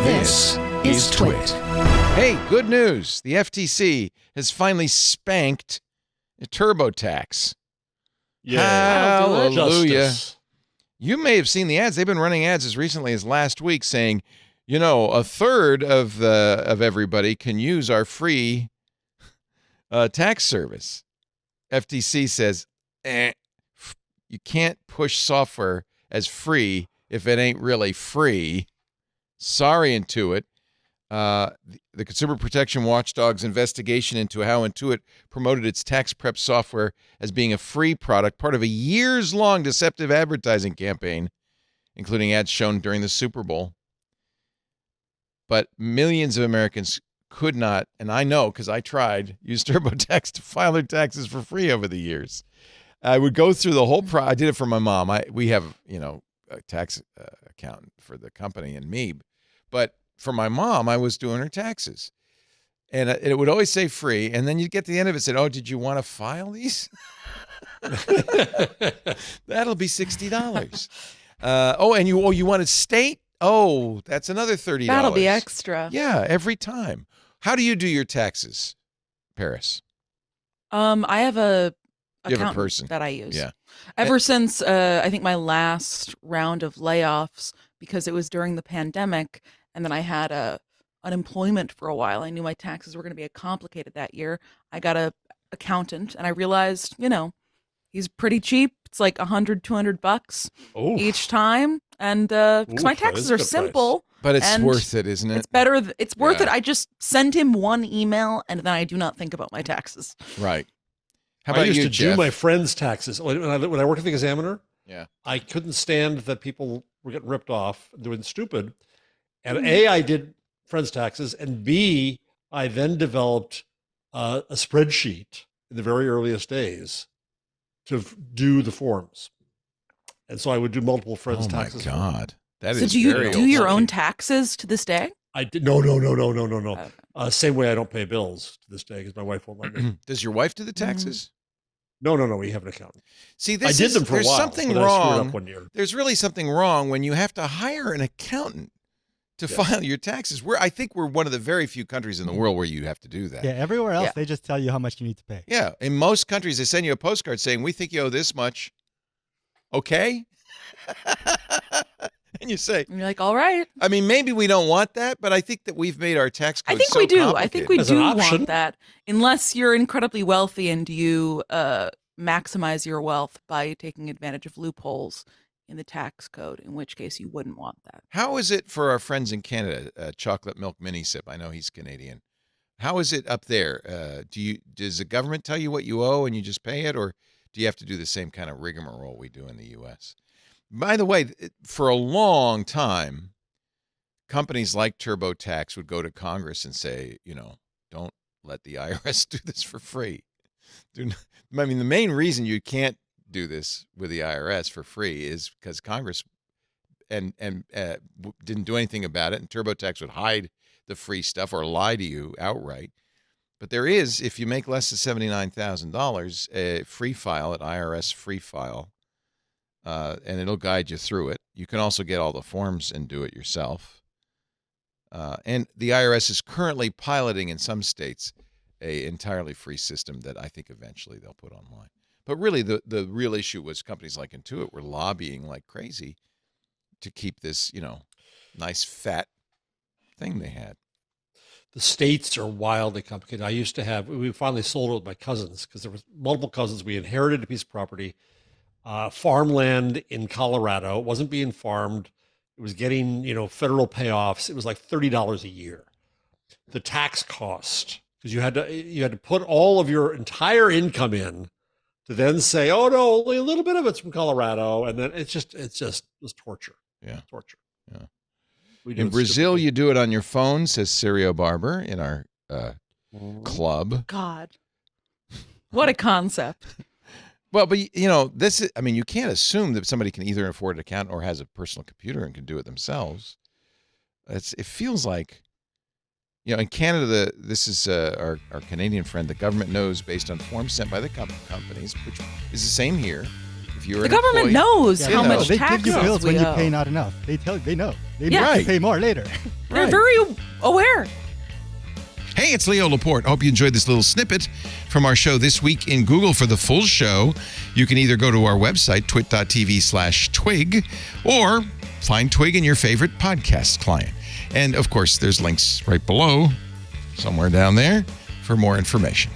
This is TWiT. Hey, good news. The FTC has finally spanked TurboTax. Yeah. Hallelujah. Justice. You may have seen the ads. They've been running ads as recently as last week saying, you know, a third of everybody can use our free tax service. FTC says, you can't push software as free if it ain't really free. Sorry, Intuit. The Consumer Protection Watchdog's investigation into how Intuit promoted its tax prep software as being a free product, part of a years-long deceptive advertising campaign, including ads shown during the Super Bowl. But millions of Americans could not, and I know because I tried, use TurboTax to file their taxes for free over the years. I would go through the whole I did it for my mom. We have, a tax accountant for the company and me. But for my mom, I was doing her taxes. And it would always say free. And then you'd get to the end of it and said, oh, did you want to file these? That'll be $60. And you wanted state? Oh, that's another $30. That'll be extra. Yeah, every time. How do you do your taxes, Paris? I have a You have a accountant person. that I use. Yeah. Ever since I think my last round of layoffs, because it was during the pandemic, and then I had unemployment for a while. I knew my taxes were going to be complicated that year. I got a accountant, and I realized, he's pretty cheap. It's like $100, $200 each time, and because my taxes are simple. But it's and worth it, isn't it? It's better. It's worth it. I just send him one email, and then I do not think about my taxes. Right. How about I used you, to Jeff? do my friends' taxes when I worked at the Examiner. Yeah. I couldn't stand that people were getting ripped off, doing stupid. And A, I did friends' taxes, and B, I then developed a spreadsheet in the very earliest days to do the forms. And so I would do multiple friends' taxes. Oh my God. That So is do you very do your old. own taxes to this day? I did no. Okay. Same way I don't pay bills to this day because my wife won't let me. Does your wife do the taxes? No. We have an accountant. See, I did them for a there's while. something but I screwed wrong. up one year. There's really something wrong when you have to hire an accountant to file your taxes. I think we're one of the very few countries in the world where you have to do that. Yeah, everywhere else, they just tell you how much you need to pay. Yeah, in most countries, they send you a postcard saying, we think you owe this much. Okay? And you say, And you're like, all right. I mean, maybe we don't want that, but I think that we've made our tax code I think so we do. I complicated. think we As an do option. want that, unless you're incredibly wealthy and you maximize your wealth by taking advantage of loopholes in the tax code, in which case you wouldn't want that. How is it for our friends in Canada, Chocolate Milk Mini Sip? I know he's Canadian. How is it up there? Does the government tell you what you owe and you just pay it, or do you have to do the same kind of rigmarole we do in the U.S.? By the way, for a long time, companies like TurboTax would go to Congress and say, don't let the IRS do this for free. The main reason you can't do this with the IRS for free is because Congress didn't do anything about it, and TurboTax would hide the free stuff or lie to you outright. But there is, if you make less than $79,000, a free file at IRS Free File. And it'll guide you through it. You can also get all the forms and do it yourself. And the IRS is currently piloting in some states a entirely free system that I think eventually they'll put online. But really, the real issue was companies like Intuit were lobbying like crazy to keep this, nice fat thing they had. The states are wildly complicated. I used to have, we finally sold it with my cousins because there was multiple cousins. We inherited a piece of property. Farmland in Colorado. It wasn't being farmed. It was getting, federal payoffs. It was like $30 a year. The tax cost, because you had to put all of your entire income in to then say, oh no, only a little bit of it's from Colorado. And then it's just was torture. Yeah. Torture. Yeah. We In Brazil, you do it on your phone, says Sirio Barber in our club. God, what a concept. Well, but this is, you can't assume that somebody can either afford an account or has a personal computer and can do it themselves. It feels like, in Canada, this is our Canadian friend, the government knows based on forms sent by the companies, which is the same here. If you're The government knows how much they taxes give you bills we when owe. you pay not enough. They know. They Yeah. make you pay more later. They're They're very aware. Hey, it's Leo Laporte. I hope you enjoyed this little snippet from our show This Week in Google. For the full show, you can either go to our website, twit.tv/TWiG, or find TWiG in your favorite podcast client. And, of course, there's links right below, somewhere down there, for more information.